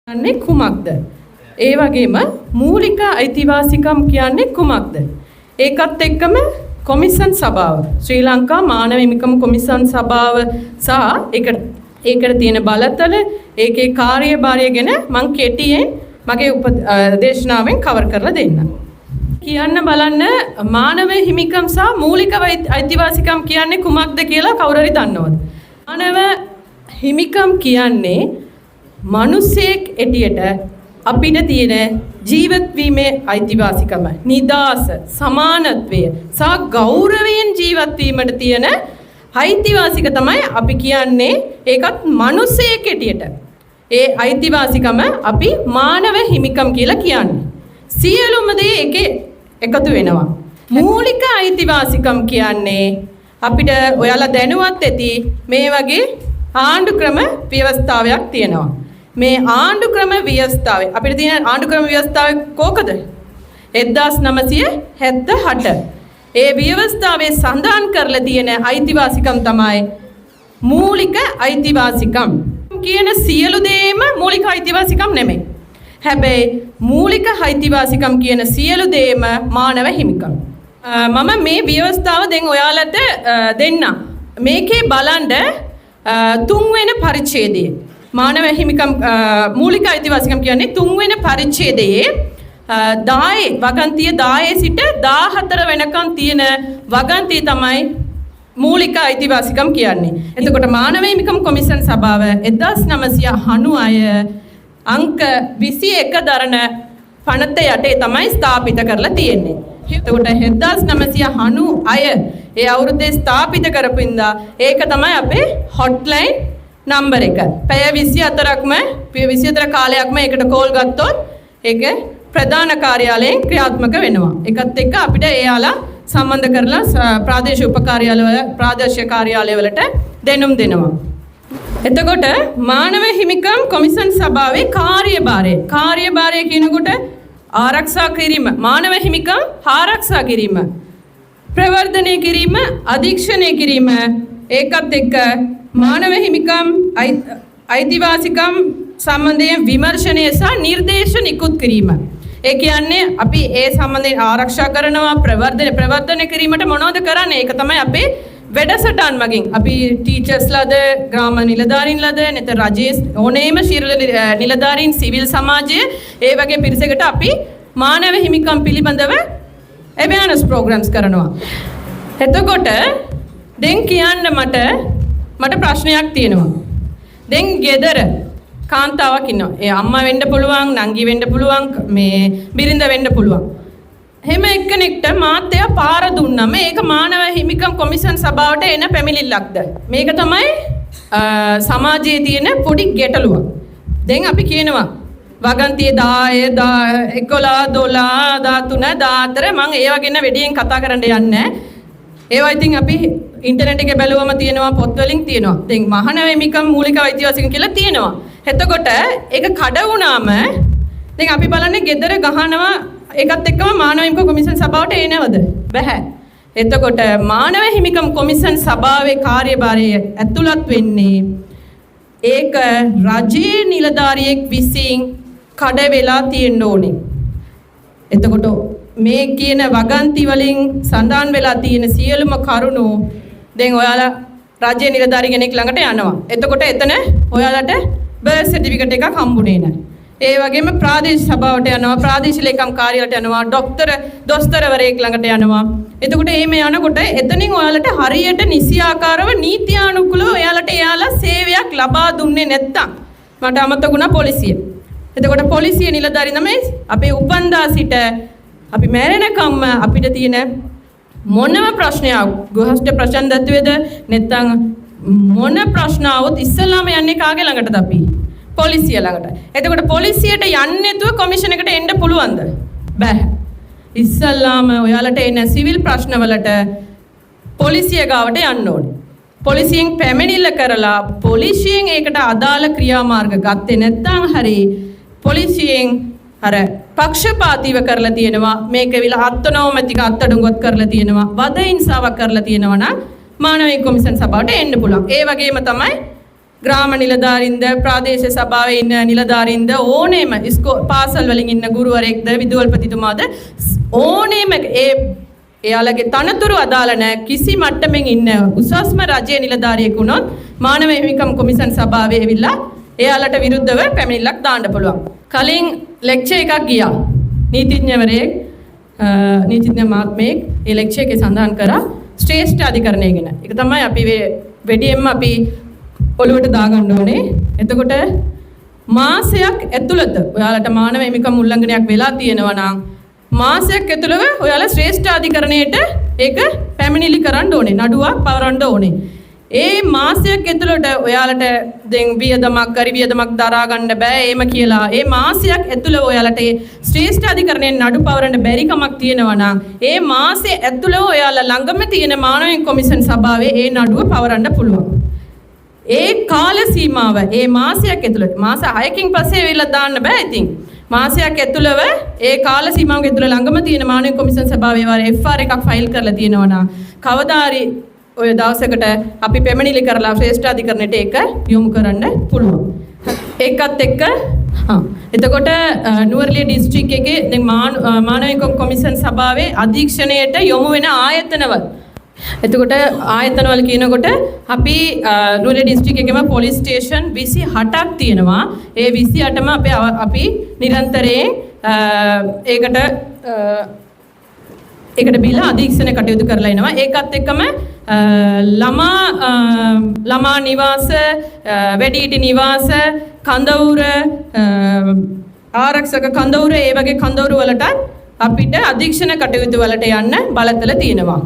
කියන්නේ කුමක්ද? ඒ වගේම මූලික අයිතිවාසිකම් කියන්නේ කුමක්ද? ඒකත් එක්කම කොමිෂන් සභාව ශ්‍රී ලංකා මානව හිමිකම් කොමිෂන් සභාව සහ ඒකට තියෙන බලතල ඒකේ කාර්යභාරය ගැන මම කෙටියෙන් මගේ දේශනාවෙන් කවර් කරලා දෙන්නම්. කියන්න බලන්න මානව හිමිකම් සහ මූලික අයිතිවාසිකම් කියන්නේ කුමක්ද කියලා කවුරු හරි දන්නවද? මානව හිමිකම් කියන්නේ මිනිසෙක් එටියට අපිට තියෙන ජීවත් වීමේ අයිතිවාසිකම, නිදාස, සමානත්වය සහ ගෞරවයෙන් ජීවත් වීමට තියෙන අයිතිවාසික තමයි අපි කියන්නේ. ඒකත් මිනිසෙක් එටියට ඒ අයිතිවාසිකම අපි මානව හිමිකම් කියලා කියන්නේ. සියලුම දේ එකතු වෙනවා. මූලික අයිතිවාසිකම් කියන්නේ අපිට ඔයාලා දැනුවත් ඇති මේ වගේ ආණ්ඩු ක්‍රම ව්‍යවස්ථාවක් තියෙනවා. මේ ආණ්ඩු ක්‍රම ව්‍යවස්ථාවේ අපිට තියෙන ආණ්ඩු ක්‍රම ව්‍යවස්ථාව කොකද? 1978. ඒ ව්‍යවස්ථාවේ සඳහන් කරලා තියෙන අයිතිවාසිකම් තමයි මූලික අයිතිවාසිකම්. කියන සියලු දේම මූලික අයිතිවාසිකම් නෙමෙයි. හැබැයි මූලික අයිතිවාසිකම් කියන සියලු දේම මානව හිමිකම්. මම මේ ව්‍යවස්ථාව දැන් ඔයාලට දෙන්නම්. මේකේ බලන්න තුන්වෙනි පරිච්ඡේදයේ මානව හිමිකම් මූලික අයිතිවාසිකම් කියන්නේ තුන්වෙනි පරිච්ඡේදයේ 10 වගන්තිය 10 සිට 14 වෙනකම් තියෙන වගන්තිය තමයි මූලික අයිතිවාසිකම් කියන්නේ. එතකොට මානව හිමිකම් කොමිෂන් සභාව 1996 අංක 21 දරන පනත යටේ තමයි ස්ථාපිත කරලා තියෙන්නේ. එතකොට 1996 ඒ අවුරුද්දේ ස්ථාපිත කරපු ඉඳා ඒක තමයි අපේ හොට්ලයින් නම්බර එක. පැය 24ක්ම 24 කාලයක්ම ඒකට කෝල් ගත්තොත් ඒක ප්‍රධාන කාර්යාලයෙන් ක්‍රියාත්මක වෙනවා. ඒකත් එක්ක අපිට එයාලා සම්බන්ධ කරලා ප්‍රාදේශීය ප්‍රාදේශීය කාර්යාලයවලට දැනුම් දෙනවා. එතකොට මානව හිමිකම් කොමිෂන් සභාවේ කාර්යභාරය කියනකොට ආරක්ෂා කිරීම, මානව හිමිකම් ආරක්ෂා කිරීම, ප්‍රවර්ධනය කිරීම, අධීක්ෂණය කිරීම, ඒකත් එක්ක මානව හිමිකම් අයිතිවාසිකම් සම්බන්ධයෙන් විමර්ශනය සහ නිර්දේශ නිකුත් කිරීම. ඒ කියන්නේ අපි ඒ සම්බන්ධයෙන් ආරක්ෂා කරනවා, ප්‍රවර්ධනය කිරීමට මොනවද කරන්නේ? ඒක තමයි අපේ වැඩසටහන් මගින් අපි ටීචර්ස්ලාද, ග්‍රාම නිලධාරීන්ලාද, නැත්නම් රජයේ ඕනෑම ශීර්ෂ නිලධාරීන්, සිවිල් සමාජය ඒ වගේ පිරිසකට අපි මානව හිමිකම් පිළිබඳව අවේර්නස් ප්‍රෝග්‍රෑම්ස් කරනවා. එතකොට දැන් කියන්න මට ප්‍රශ්නයක් තියෙනවා. දැන් ගෙදර කාන්තාවක් ඉන්නවා. ඒ අම්මා වෙන්න පුළුවන්, නංගි වෙන්න පුළුවන්, මේ බිරිඳ වෙන්න පුළුවන්. හැම එක්කෙනෙක්ට මාත්‍ය පාර දුන්නම ඒක මානව හිමිකම් කොමිෂන් සභාවට එන පැමිණිල්ලක්ද? මේක තමයි සමාජයේ තියෙන පොඩි ගැටලුවක්. දැන් අපි කියනවා වගන්තියේ 10, 11, 12, 13, 14 මම ඒවා ගැන වැඩියෙන් කතා කරන්න යන්නේ නැහැ. ඒවා ඉතින් අපි ඉන්ටර්නෙට් එකේ බැලුවම තියෙනවා, පොත්වලින් තියෙනවා. දැන් මානව හිමිකම් මූලික අයිතිවාසිකම් කියලා තියෙනවා. එතකොට ඒක කඩ වුණාම දැන් අපි බලන්නේ ගෙදර ගහනවා ඒකත් එක්කම මානව හිමිකම් කොමිෂන් සභාවට එනවද? බැහැ. එතකොට මානව හිමිකම් කොමිෂන් සභාවේ කාර්යභාරය ඇතුළත් වෙන්නේ ඒක රජයේ නිලධාරියෙක් විසින් කඩ වෙලා තියෙන්න ඕනේ. එතකොට මේ කියන වගන්ති වලින් සඳහන් වෙලා තියෙන සියලුම කරුණු දැන් ඔයාලා රජයේ නිලධාරි කෙනෙක් ළඟට යනවා. එතකොට එතන ඔයාලට බර්ත් සර්ටිෆිකේට් එකක් හම්බුනේ නැහැ. ඒ වගේම ප්‍රාදේශීය සභාවට යනවා, ප්‍රාදේශීය ලේකම් කාර්යාලයට යනවා, දොස්තරවරයෙක් ළඟට යනවා. එතකොට මේ යනකොට එතනින් ඔයාලට හරියට නිසියාකාරව නීත්‍යානුකූලව එයාලා සේවයක් ලබා දුන්නේ නැත්තම් මට අමතක වුණා පොලිසිය. එතකොට පොලිසිය නිලධාරි තමයි අපේ උපන්දා සිට අපි මැරෙනකම්ම අපිට තියෙන මොනම ප්‍රශ්නයක් ගෘහස්ථ ප්‍රචණ්ඩත්වයේද නැත්තම් මොන ප්‍රශ්න આવොත් ඉස්සෙල්ලාම යන්නේ කාගේ ළඟටද අපි? පොලිසිය ළඟට. එතකොට පොලිසියට යන්නේ නැතුව කොමිෂන් එකට එන්න පුළුවන්ද? බෑ. ඉස්සල්ලාම ඔයාලට එන සිවිල් ප්‍රශ්න වලට පොලිසිය ගාවට යන්න ඕනේ. පොලිසියෙන් පැමිණිල්ල කරලා පොලිසියෙන් ඒකට අදාළ ක්‍රියාමාර්ග ගත්තේ නැත්නම් හරි පොලිසියෙන් අර පක්ෂපාතීව කරලා තියෙනවා, මේක විලා අත්නෝමතික අත්අඩංගුවත් කරලා තියෙනවා, වද හිංසාවක් කරලා තියෙනවා නම් මානව කොමිෂන් සභාවට එන්න පුළුවන්. ඒ වගේම තමයි ග්‍රාම නිලධාරින්ද ප්‍රාදේශීය සභාවේ ඉන්න නිලධාරින්ද ඕනෑම පාසල් වලින් ඉන්න ගුරුවරයෙක්ද විදුහල්පතිතුමාද ඕනෑම එයාලගේ තනතුරු අදාළ නැහැ කිසි මට්ටමින් ඉන්න උසස්ම රජයේ නිලධාරියෙක් වුණොත් මානව හිමිකම් කොමිෂන් සභාවේ ඇවිල්ලා එයාලට විරුද්ධව පැමිණිල්ලක් දාන්න පුළුවන්. කලින් ලෙක්චර් එකක් ගියා. නීතිඥවරයෙක් නීතිඥ මහත්මයෙක් ඒ ලෙක්චර් එකේ සඳහන් කරා ශ්‍රේෂ්ඨ අධිකරණය ගැන. ඒක තමයි අපි වෙඩියෙන්ම අපි ඔළුවට දාගන්න ඕනේ. එතකොට මාසයක් ඇතුළත ඔයාලට මානව හිමිකම් උල්ලංඝනයක් වෙලා තියෙනවා නම් මාසයක් ඇතුළත ඔයාලා ශ්‍රේෂ්ඨ අධිකරණයට ඒක පැමිණිලි කරන්න ඕනේ. නඩුවක් පවරන්න ඕනේ. ඒ මාසයක් ඇතුළත ඔයාලට දැන් වියදමක් හරි වියදමක් දරා ගන්න බෑ එහෙම කියලා ඒ මාසයක් ඇතුළත ඔයාලට ඒ ශ්‍රේෂ්ඨ අධිකරණයෙන් නඩු පවරන්න බැරි කමක් තියෙනවා නම් ඒ මාසෙ ඇතුළත ඔයාලා ළඟම තියෙන මානව කොමිෂන් සභාවේ ඒ නඩුව පවරන්න පුළුවන්. ඒ කාල සීමාව ඒ මාසයක් ඇතුළත මාස 6කින් පස්සේ වෙලා දාන්න බෑ ඉතින්. මාසයක් ඇතුළත ඒ කාල සීමාවක ඇතුළත ළඟම තියෙන මානව කොමිෂන් සභාවේ වර FR එකක් ෆයිල් කරලා තියෙනවා නම් කවදාරි ඔය දවසකට අපි පැමිණිලි කරලා ශ්‍රේෂ්ඨ අධිකරණයට ඒක යොමු කරන්න පුළුවන්. ඒකත් එක්ක එතකොට නුවරඑළිය දිස්ත්‍රික් එකේ දැන් මානව හිමිකම් කොමිෂන් සභාවේ අධීක්ෂණයට යොමු වෙන ආයතනවල එතකොට ආයතනවල කියනකොට අපි නුවරඑළිය දිස්ත්‍රික් එකේම පොලිස් ස්ටේෂන් 28ක් තියෙනවා. ඒ 28ම අපි නිරන්තරයෙන් ඒකට බිල අධීක්ෂණ කටයුතු කරලා එනවා. ඒකත් එක්කම ළමා නිවාස, වැඩිහිටි නිවාස, කඳවුර, ආරක්ෂක කඳවුර ඒ වගේ කඳවුරු වලට අපිට අධීක්ෂණ කටයුතු වලට යන්න බලතල තියෙනවා.